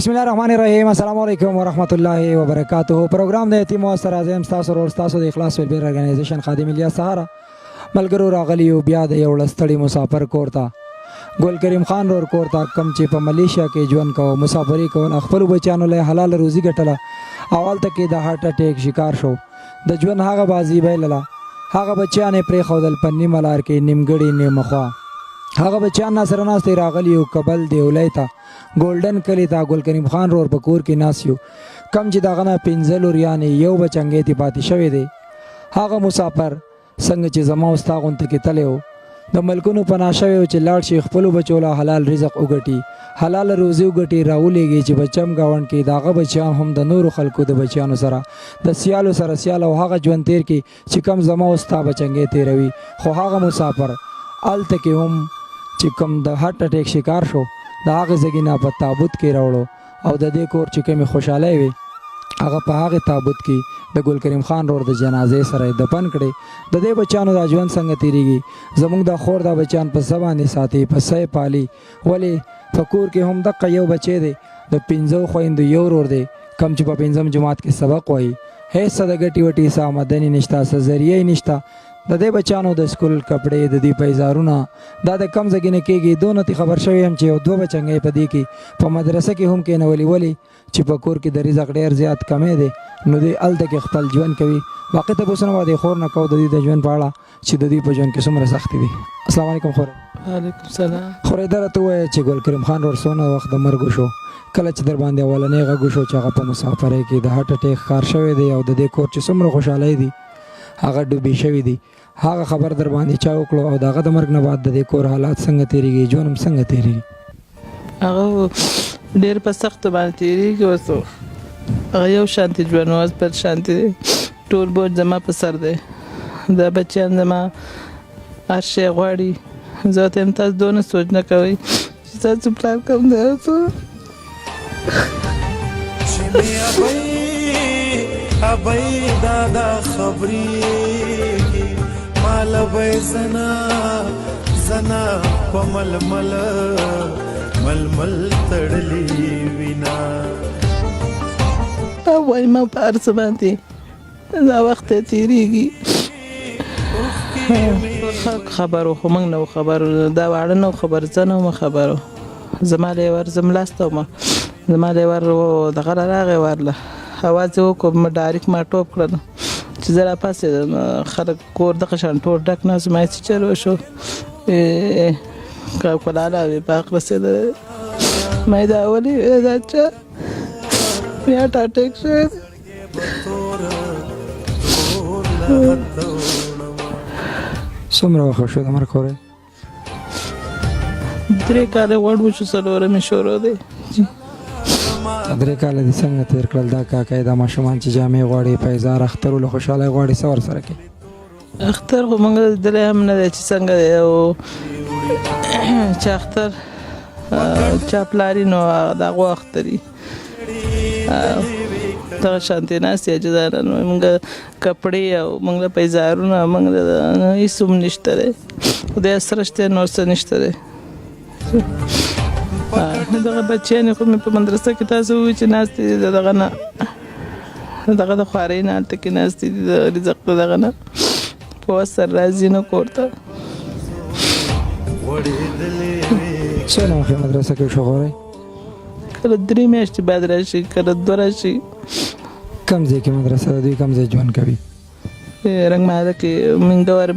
بسم الله الرحمن الرحیم. السلام علیکم ورحمۃ الله وبرکاتہ. پروګرام د یتیم او سرازم تاسو ور تاسو د اخلاص ویلبیر ارګنایزیشن خادم الیاس سهارا ملګرو راغلی او بیا د یو لستړي مسافر کورتا ګل کریم خان رور کورتا کم چې په ملیشیا کې ژوند کو مسافری کول خپل بچانو له حلال روزي ګټله اول ته کې د هارت اٹیک شکار شو. د ژوند هغه بازی بیلله هغه بچیانه پرې خودل پنی ملار کې نیمګړی نیمخوا هغه بچیان سره ناستې راغلی او کبل دی ولیتا ګولډن کلی تا ګل کریم خان رور پکور کې ناسیو کم چې داغه نه پنځل ریانې یو بچنګې تی پاتې شوی دی. هغه مسافر څنګه چې زما استا غونته کې تلو د ملکونو پناشوي چې لاړ شي خپل بچولا حلال رزق وګټي حلال روزي وګټي راولېږي چې بچم گاون کې داغه بچیان هم د نورو خلکو د بچیانو سره د سیالو سره سیال او هغه ژوند تیر کې چې کم زما استا بچنګې تیروي خو هغه مسافر الته کې هم چې کم د هارت اٹیک شکار شو د هغه زګینا په تابوت کې راوړو او د دې کور چې کومه خوشاله وي هغه په هغه تابوت کې د ګل کریم خان رور د جنازې سره دفن کړي. د دې بچانو د ژوند څنګه تیریږي زموږ د خور د بچان په سبانه ساتي په سې پالي ولی فکور کې هم د قیو بچي دي د پنځو خويند یو رور دي کم چې په پنځم جماعت کې سبق وایي هیڅ د ګټي وټي سامدنی نشتا سزریه نشتا. د دې بچانو د سکول کپڑے د دې پیزارونه دا د کم زګینه کېږي دونه تی خبر شوی هم چې یو دوه بچنګي په دې کې په مدرسه کې هم کې نه ولی چې په کور کې د رزق ډیر زیات کمې دي نو دې الته کې خپل ژوند کوي. واقع ته بوسنه و دې خور نه کو د دې د ژوند په اړه چې د دې په ژوند کې څومره سختي دي. السلام علیکم خور. وعلیکم السلام. خورې درته وای چې ګل کریم خان ور سونه وخت د مرګ شو کله چې در باندې اولنې غږ شو چې هغه په مسافرۍ کې د هارت اٹیک ښکار شوی دی او د دې کور چې څومره خوشاله دي هغه ډوبې شوی دی. هغه خبر در باندې چا وکړو او داغه د مرګ نه بعد د دې کور حالات څنګه تیریږي ژوند هم څنګه تیریږي؟ هغه ډېر په سخت باندې تیریږي وسو هغه یو شانتي ژوند واز پر شانتي ټول بوج زما په سر دی دا بچیان زما هر شی غواړي زه ته هم تاسو دونه سوچ نه کوئ چې تاسو پلان کوم دی ابای دادا خبري مال بای زنا زنا پمل مل مل مل تړلی وینا وای ما پارس باندې دا وخت تیریږي خبرو خو موږ نو خبر دا واړه نو خبر زنه ما خبرو زما له ور زملاستو ما زما له ور دغه راغی ورله اواز وکم ډایرک ما ټوپ کړل چې زرا پاسه خلک کور د قشان ټول ډک نه سمای چې چلو شو کا کولاله په اخرسه مې دا ولي دا چې بیا ټاټک شو څومره وخت شو د مرګ خوره 3 کاله وړو شو سره مې شروع دی 3 کاله د څنګه تیر کړل دا کاکای د ماشومان چې جامې غواړي پیزار اختر له خوشاله غواړي سور سره کې اختر خو موږ درې هم نه چې څنګه دی او چې اختر چاپلاری نو دا غو اختري دا شانتي ناسي اجازه نو موږ کپڑے او موږ پیزارونه موږ هیڅ نشته ده د سرشته نو څه نشته ده دغه بچیان خو په مدرسه کې تاسو وی چې ناستې دغه نه دغه د خوارې نه ته کې ناستې د رزق دغه نه په سر راځي نه کوړه څنګه په مدرسه کې شغوري کله 3 میاشتې بعد راشي کله 2 راشي کم ځای کې مدرسه دوی کم ځای ژوند کوي رنگماله کې منګور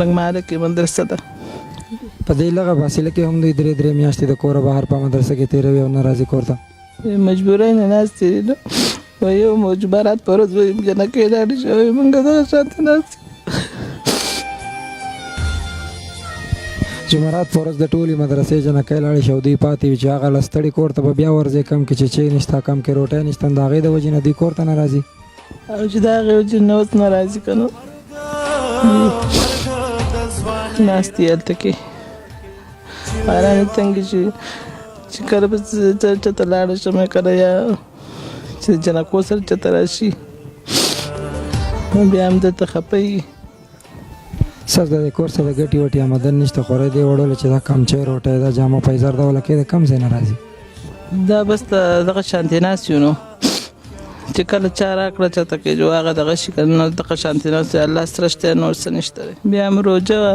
رنگماله کې مدرسه ده په دې لغه فاصله کې هم دوی 3 میاشتې د کور بهر په مدرسه کې تیروي او ناراضي کوړه مجبورای نه ناستې نو و یو مجبورات پروز ویم جنا کې لاړ شو موږ دا شانت ناست جمعرات پورز د ټولي مدرسې جنا کې لاړ شو دی پاتې چې هغه لستړي کور ته بیا ورځي کم کې چې نشتا کم کې روټه نشته دا غي د وجنه دی کور ته ناراضي او چې دا غي وجنه اوس ناراضي کنه ناستې الته کې باران څنګه چې کله به چې تلاړ شم کله یا چې جنا کو سر چې تراشي بیا هم د تخپي سر د کور سره ګټي وټي آمدن نشته خورې دی وړول چې دا کم چیر وټه دا جامه پیزار دا ولکه دا کم زین راځي دا بس دغه شانتي ناست یو نو چې کله چا راکړه چاته کې جو هغه دغه شي که نو دغه شانتي ناست یو الله سره شته نور څه نشته دی بیا هم روژه وه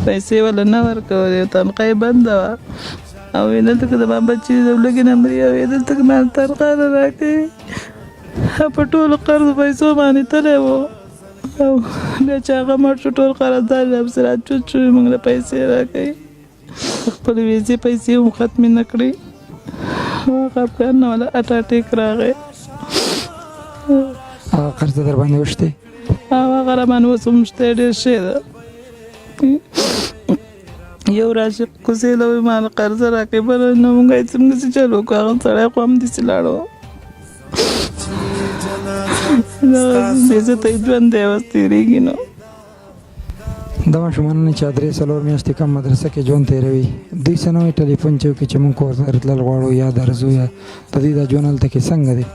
پیسې وله نه ورکولې تنخوا یې بنده وه او ویې دلته که زما بچي د لږې نه مري او ویې دلته که ما تنخوا نه راکوي په ټولو قرضو پیسو باندې تللی و او بیا چې هغه مړ شو ټول قرضدار افسران چوت شو موږ له پیسې راکوي خپلې ویزې پیسې هم ختمې نه کړې هغه افغان نه ولا اټاټیک راغی هغه قرض در باندې وشتې او هغه راباندې اوس هم شته ډېر ښې ده یو راشي کوزې له وایي ما له قرضه راکوي بله نه مونږ یې څنګهسې چل وکړو هغه سړی خو همداسې لاړ و بېعزته یې ژوند دی اوس تېرېږي نو د ماشومانو چې 3-4 میاشتې کم مدرسه کې ژوند تېروي دوی څه نه وایي ټلیفون چې وکړي چې مونږ کور ته تلل غواړو یا درځو یا د دوی دا ژوند هلته کې څنګه دی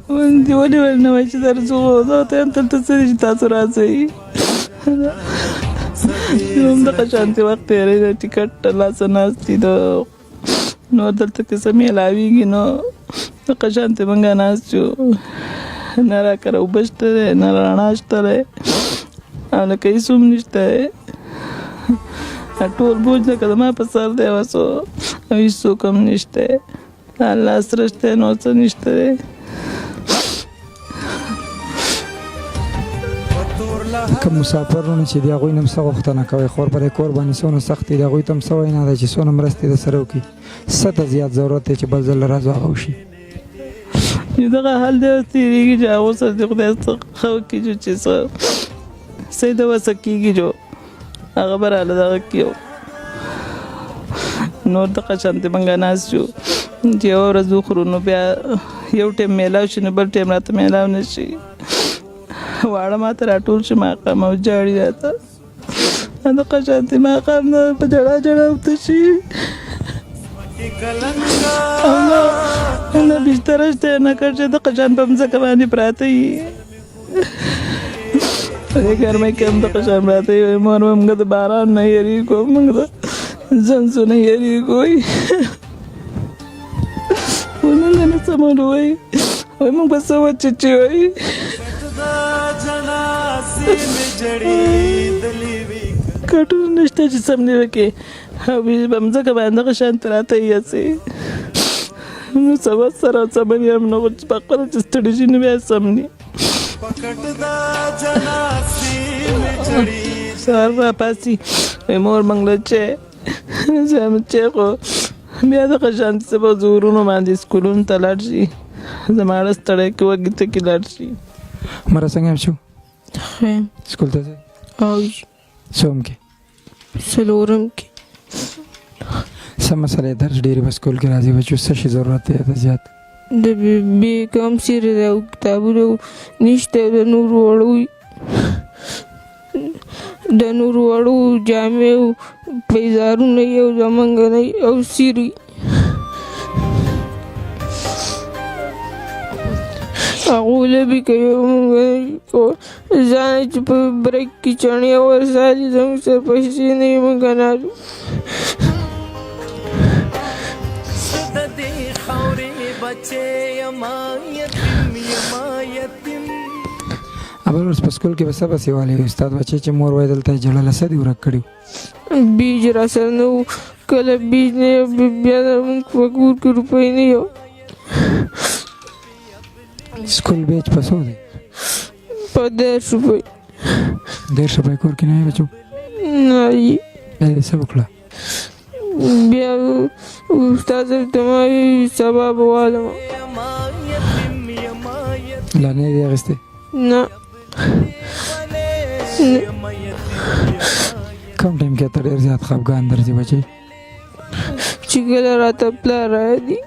ولې ولې نه وایي چې درځو زه ورته وایم دلته څه دي چې تاسو راځئ هم دغه شانتې وخت تېروي د ټیکټ لاسه ناست دي نور دلته که څه میلاویږي نو دغه شانتې موږ ناست یو نه را کره اوبه شته دی نه رڼا شته دی او لکه هېڅ هم نشته دی ټول بوج لکه زما په سر دی اوس او هېڅوک هم نشته دی الله سره شته نور څه نشته دی کوم مسافرونه چې د هغوی نه هم څه غوښتنه کوئ خور پر کور باندې څونه سخت دي د هغوی ته هم څه وینا ده چې څونه مرستې در سره وکړي څه ته زیات ضرورت دی چې بل ځل راځو هغه وشي دغه حال دی اوس تېرېږي چې هغو سره د خدای څه ښه وکړي چې څه څه د وسه کېږي جو هغه به راله دغه کړي نور دغه شانتې موږ ناست یو چې یوه ورځ وخورو نو بیا یو ټایم میلاو شي نو بل ټایم راته میلاو نه شي واړه ماته راټول شي ماښام او جاړي راته دغه شانتې ماښام نه په جړا جړا اوته شي او نه بستره شته نه کټ چې دغه شان په مځکه باندې پراته وي په دې ګرمۍ کې هم دغه شان پراته وي وایي مور موږ د باران نه یېرېږو موږ د زنځو نه یېرېږو وایي موږ نه څه مړو وایي وایي موږ به څه وچچي وایي کټونه نشته چې سم دې وکړي او په مځکه باندې دغه شان پراته یې هسې نو سبا سره سمن یم نو په خپله چې ستړي شي نو بیا سم دي سهار راپاڅي وایي مور موږ له چای زه چای خو بیا دغه شانتې څه به زورونو باندې سکولونو ته لاړ شي زما اړه ستړی کې وږي ته کې لاړ شي مره څنګه یم شو خیم سکول ته ځئ اوج څوم کې سلورم کې څه مسئله درس ډېرې په سکول کې راځي بچو څه شي ضرورت دی ته زیات د بې کم سیرې ده او کتابونه نشته د نورو وړو جامې او پیزارونه یې او زمونږ نه او سیرې هغو لبې کوي مونږ ځان چې په برک کې چڼې ورسالي زموږ سره پیسې نه وي مونږ نالو ابل اوس په سکول کې به څه بسې والی استاد بچی چې مور وایي دلته یې جړله څه دي ورک کړي بیج را سره نه و کله بیج نه یو بیا زموږ په کور کې روپۍ نه یو سکول بیچ په څو دی په 10 روپۍ 10 روپۍ کور کې نه وي بچو نه یي بیا دې څه وکړه بیا استاد ورته ما وایي سبا به والم لا نه یې دې اخیستی نه کوم ټایم کې ته ډېر زیات خفګان درځي بچی چې کله راته پلار راځي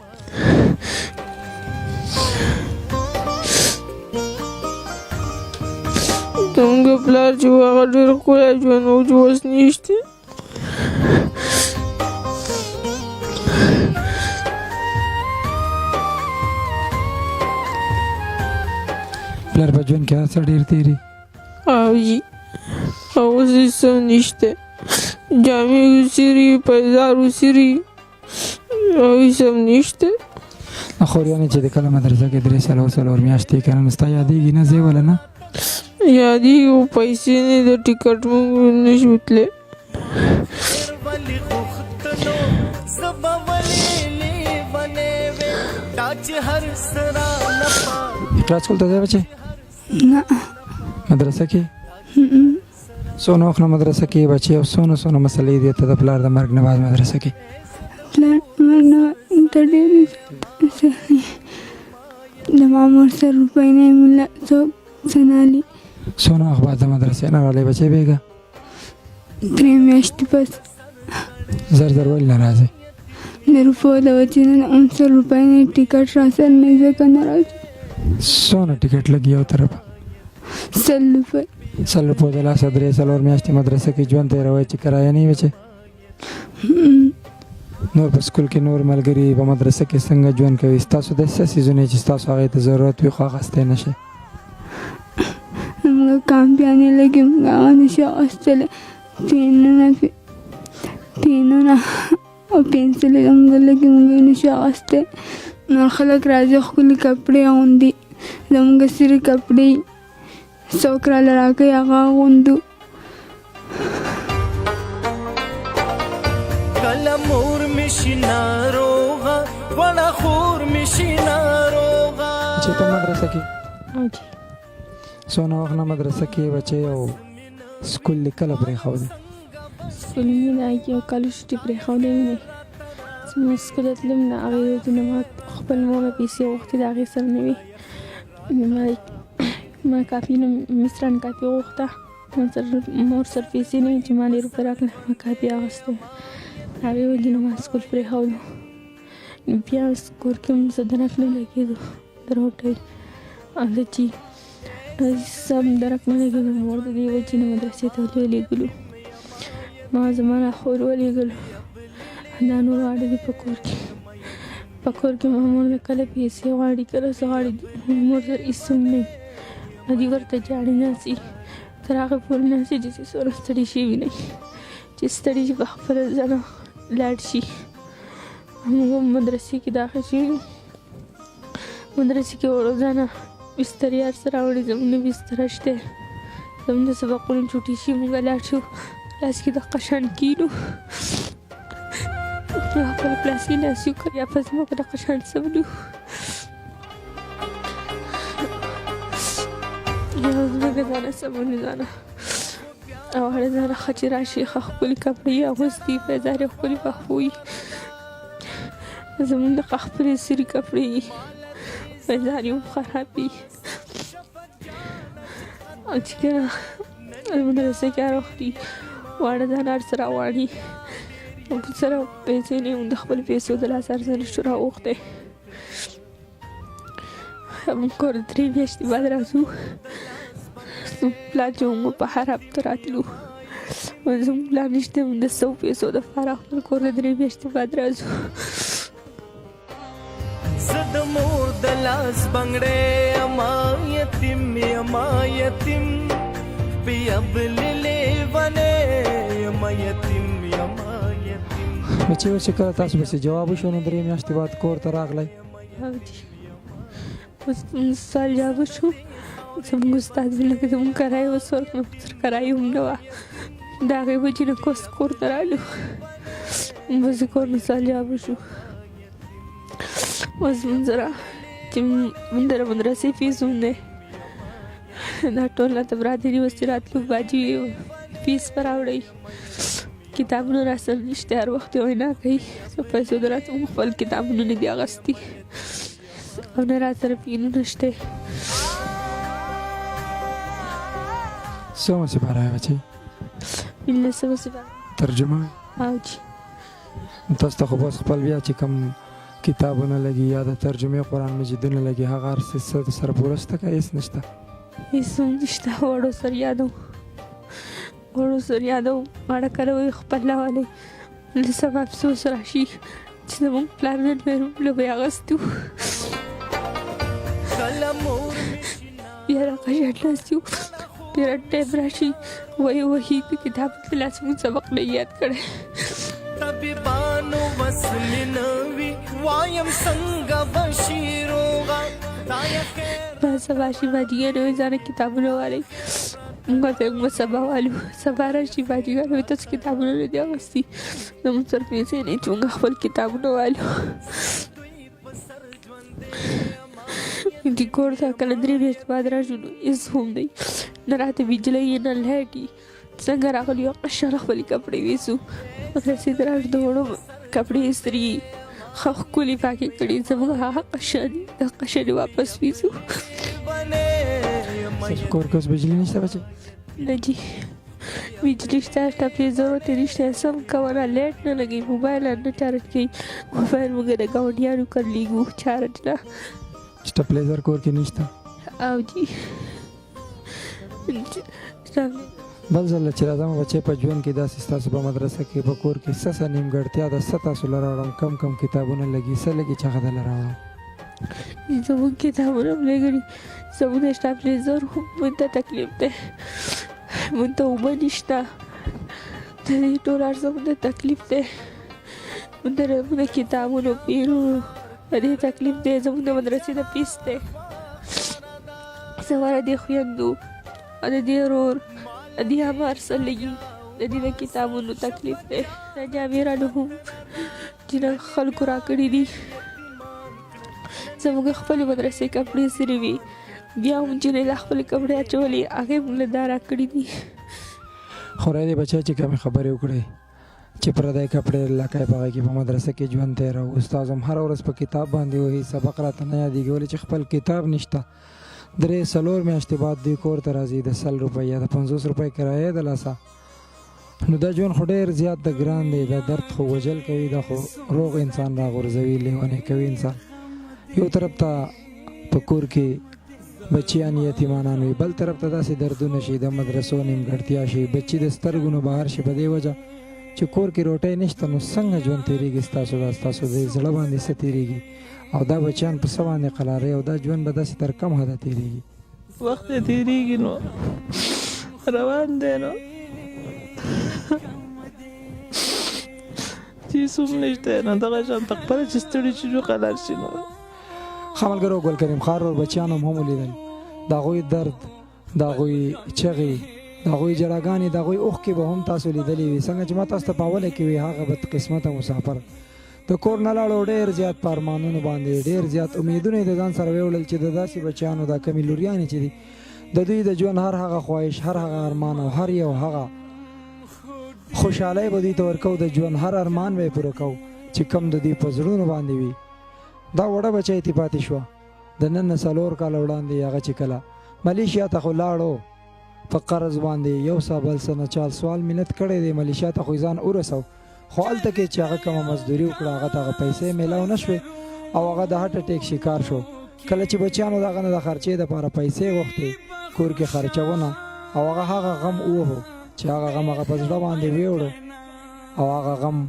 زموږ پلار چې و هغه ډېر ښکلی ژوند و چې اوس نشته پلار په ژوند کې هر څه ډېر تېري او جي او اوس هېڅ هم نشته جامې وسیري پیزار وسیري او هېڅ هم نشته خوریانې چې د کله مدرسه کې 3 میاشتې که نه ستا یادېږي نه ځای ولا نه یادېږي خو پیسې نه د ټیکټ موږ نشو تللی ولی غختنو زبا ولی لیوانې وې دا چې هر سرا لپا کلاس کول ته ځای بچې نه مدرسه کې څونه وخت نه مدرسه کې بچې او څونه مسلې دي ته د پلار د مرګ نه بعد مدرسه کې پلان ورنه ته ډېر د مامور سره روپۍ نه مولا څوک سنالي څونه وخت بعد د مدرسې نه راغلی بچې بېګا 3 میاشتې پس زر ولې نه راځئ د روپو د وجې نه 900 روپۍ نه ټیکټ راسره نه ځکه نه راځي څونه ټیکټ لګي یو طرفه 100 روپۍ 100 روپو د لاسه 3 میاشتې مدرسه کې ژوند تېروئ چې کرایه نه وي بچې نور په سکول کې نور ملګري په مدرسه کې څنګه ژوند کوي ستاسو داسې څیزونه چې ستاسو هغې ته ضرورت وي خو اخیستی نه شئ موږ کامپیانې لګي موږ هغه نشو اخیستلی پینونه او پنسلې موږ لګي موږ یې نشو اخیستی نور خلک راځي ښکلي کپړې اغوندي زموږ سرې کپړې څوک راله راکوي هغه اغوندو کله مور مشي ناروغه وړه خور مشي ناروغه چې په مدرسه کې څونه وخت نه مدرسه کې بچې او سکول دې کله پرېښودی سکول مې نه یو کال وشو چې پرېښودی مې دی زموږ سکول ته تلم د هغې وجې نه ما خپل مور نه پیسې غوښتې د هغې سره نه وي ما کافي نه مس رانه کافي وغوښته مور سره پیسې نه وي چې ما 1 روپۍ راکړه ما کافي اخیستی د هغې وجې نه ما سکول پرېښودو بیا کور کې هم څه درک نه لګېدو د روټۍ هلته چې سم درک نه لګېدو مور د دې وجې نه مدرسې ته ولېږلو ما زما راخور ولېږلو دا نور واړه دي په کور کې ما مور نه کله پیسې غواړي کله څه غواړي مور سره هېڅ هم نه وي دوی ورته جاړي ناستي تر هغې پورې ناستي چې څومره ستړي شوي نه وي چې ستړي شي په خپله ځانه لاړ شي موږ مدرسې کې داخل شوي مدرسې کې روزانه بسترې هر څه راوړي زموږ نه بستره شته زموږ د سبقونو چوټي شي موږ لاړ شو کلاس کې دقه شان کینو خپل کلاس کې ناست یو یا په ځمکه دقه شان څملو یا زموږ ځانه سمونې ځانه او هر ځانه ښه چې راشي ښه ښکلي کپړې یې اغوستي پیزار یې ښکلي پخوي زموږ د خپلې سرې کپړې وي پیزار یې هم خراب وي او چې کله مدرسې کې راوخلي واړه ځان هر څه راغواړي موږ سره پیسې نه وي د خپلو پیسو د لاسه هر څه نشو راوغوښتی موږ کور 3 میاشتې بعد راځو پلان چې موږ په هر هفته راتلو زموږ پلان نشته موږ د 100 پیسو دپاره خپل کور د 3 میاشتې بعد راځو زه د مور د لاس بنګړی اما یتیم پیابلې لیونې اما یتیم بچې اوس چې کله تاسو پسې جواب وشو نو 3 میاشتې بعد کور ته راغلی اوس سال جواب وشو زموږ استاد ویل که زموږ کرایه اوس ورکړه سره کرایه هم نه وه د هغې وجې نه کوس کور ته رالو بس کور نه سال جواب وشو اوس موږ سره چې موږ د مدرسې فیس هم دی دا ټول راته برادري اوس چې راتلو باجي فیس به راوړئ کتابونه راسره نشته هر وخت یې وینا کوي څو پیسو د راته موږ خپل کتابونه نه دي اخیستي او نه راسره پینونه شته څومره سپاره یې بچې 1900 سپاره ترجمه او جی تاسو ته خو بس خپل بیا چې کوم کتابونه لګي یا د ترجمې قرآن مجیدونه لګي هغه هر څه سره پوره شته که هېڅ نشته هېڅ هم نشته وړو سر یادوم ماړه کله وایي خپله والی له سم افسوس راشي چې زموږ پلار نن مې روم له به یې اغوستي وو بیا راغه ژاړ ناست یو بیا ټایم راشي وایي په کتاب د لاس مونږ سبق نه یاد کړی طبیبانو وصل نه وي وایم څنګه بشیروغه خدای خیر په سبا شي باجیګر وي ځان کتابونه والی موږ ته موږ سبا والو سبا راشي باجیګر وي تاسو کتابونه نه دی اغوستي زموږ سره پیسې نه چې موږ خپل کتابونه والو د کور ته کله 3 ورځې بعد راشو نو هېڅ هم دی نه راته بجلی یې نه لایټ یې څنګه راغلي یو قشر خپلې کپړې ویسو رسید راشو د وړو کپړې استري ښه ښکلې پاکې کړي زموږ هغه قشر دي دا قشر یې واپس ویسو کور کې اوس بجلی نشته بچې نه جي بجلی شته ټپلیزر ورته نشته سم کوله لیټ نه لګي موبایل نه چارج کوي موبایل موږ د ګاونډیانو کړلیږو چارج نه سټپلیزر کور کې نشته او جي بل ځل چې راځم بچې په ژوند کې داسې ستاسو په مدرسه کې په کور کې څه نیمګړتیا ده څه تاسو له راوړم کم کتابونه لګي څه لګي چې هغه دله راوړم زموږ کتابونه هم لګړي زموږ د سټپلیزر هم موږ ته تکلیف دی موږ ته اوبه نشته د دې ټول هر څه موږ ته تکلیف دی موږ د کتابونو پیرو د دې تکلیف دی زموږ د مدرسې د فیس دی زما د دې خویندو د دې ورور د دې هم هر څه لګي د دې د کتابونو تکلیف دی د جامې رانه هم چې خلکو راکړي دي زموږ خپلې مدرسې کپړې سرې وي بیا هم نجونې لا خپلې کپړې اچولې هغې موږ له دا راکړي دي خورای دې بچی چې کومې خبرې وکړې چې پردی کپړې لکه په هغه کې په مدرسه کې ژوند تېره استاد هم هره ورځ په کتاب باندې وایي سبق راته نه یادېږي ولې چې خپل کتاب نشته 3-4 میاشتې بعد دوی کور ته راځي د 100 روپۍ یا د 50 روپۍ کرایه د لاسه نو دا ژوند خو ډېر زیات د ګران دی دا درد خو وجل کوي دا خو روغ انسان راغورځوي لیونی کوي انسان یو طرف ته په کور کې بچیان یتیمانان وي بل طرف ته داسې دردونه شي د مدرسو نیمګړتیا شي بچي د سترګو نه بهر شي په دې وجه چې کور کې روټۍ نشته نو څنګه ژوند تېرېږي ستاسو د زړه باندې څه تېرېږي او دا بچیان په څه باندې قلاري او دا ژوند به داسې تر کم حده تېرېږي وخت یې تېرېږي نو روان دی نو هېڅ هم نشته نو دغه شان په خپله چې ستړي شي نو قلار شي نو ښه ملګرو ګل کریم خان ور بچیان هم ولیدل د هغوی درد د هغوی چغې د هغوی ژړاګانې د هغوی اوښکې به هم تاسو لیدلې وي څنګه چې ما تاسو ته په اوله کې وي هغه بدقسمته مسافر د کور نه لاړو ډېر زیات په ارمانونو باندې ډېر زیات امیدونه یې د ځان سره ویوړل چې د داسې بچیانو دا کمې لوریانې چې دي د دوی د ژوند هر هغه خواهش هر هغه ارمان او هر یو هغه خوشحالۍ به دوی ته ورکو د ژوند هر ارمان به یې پوره کوو چې کم د دوی په زړونو باندې وي دا وړه بچی تی پاتې شوه د نن نه 4 کاله وړاندې هغه چې کله ملیشیا ته خو لاړو په قرض باندې یو څه بل څه نه چال سوال منت کړی دی ملیشیا ته خو ځان ورسو خو هلته کې چې هغه کومه مزدوري وکړه هغه ته هغه پیسې میلاو نه شوې او هغه د هارټ اټیک شکار شو کله چې بچیانو د هغه نه د خرچې دپاره پیسې غوښتې کور کې خرچونه او هغه غم ووهو چې هغه غم هغه په زړه باندې ویوړو او هغه غم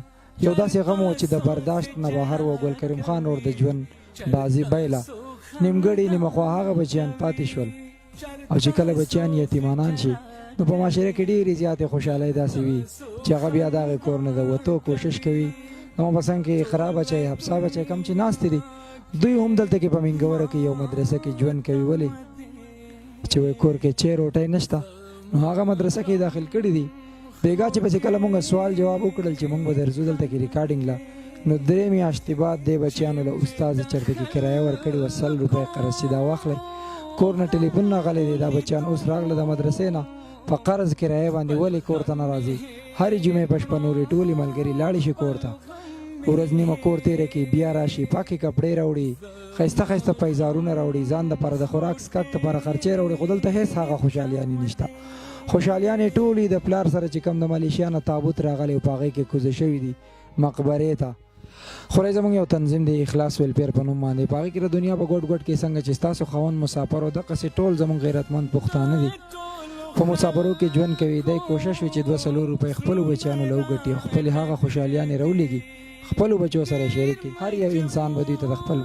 یو داسې غم و چې د برداشت نه بهر و ګل کریم خان ور د ژوند بازي بیله نیمګړي نیمه خوا هغه بچیان پاتې شول او چې کله بچیان یتیمانان شي نو په معاشره کې ډېرې زیاتې خوشحالۍ داسې وي چې هغه بیا د هغې کور نه د وتو کوشش کوي زما په څنګ کې اقرا بچی حفصه بچی کم چې ناستې دي دوی هم دلته کې په مینګوره کې یو مدرسه کې ژوند کوي ولې چې وایي کور کې چای روټۍ نشته نو هغه مدرسه کې داخل کړي دي بیګا چې پسې کله مونږ سوال جواب وکړل چې مونږ به درځو دلته کې ریکارډینګ له نو 3 میاشتې بعد دې بچیانو له استاد چېرته کې کرایه ورکړې وه 100 روپۍ قرض چې دا واخلئ کور نه ټلیفون راغلی دی دا بچیان اوس راغله د مدرسې نه په قرض کرایه باندې ولې کور ته نه راځي هرې جمعې په شپه نورې ټولې ملګري لاړې شي کور ته ورځ نیمه کور تېره کړي بیا راشي پاکې کپړې راوړي ښایسته ښایسته پیزارونه راوړي ځان دپاره د خوراک سکک دپاره خرچې راوړي خو دلته هېڅ هغه خوشحالیانې نشته خوشحالیانې ټولې د پلار سره چې کوم د ملیشیا نه تابوت راغلی او په هغې کې کوزه شوي دي مقبرې ته خورای زموږ یو تنظیم دی اخلاص ویلفیر په نوم باندې په هغې کې د دنیا په ګوټ ګوټ کې څنګه چې ستاسو خاوند مسافر او دقسې ټول زموږ غیرتمند پښتانه دي په مسافرو کې ژوند کوي دی کوشش وي چې 200 روپۍ خپلو بچیانو له وګټي او خپلې هغه خوشحالیانې راولېږي خپلو بچو سره شریک کړي هر یو انسان به دوی ته د خپل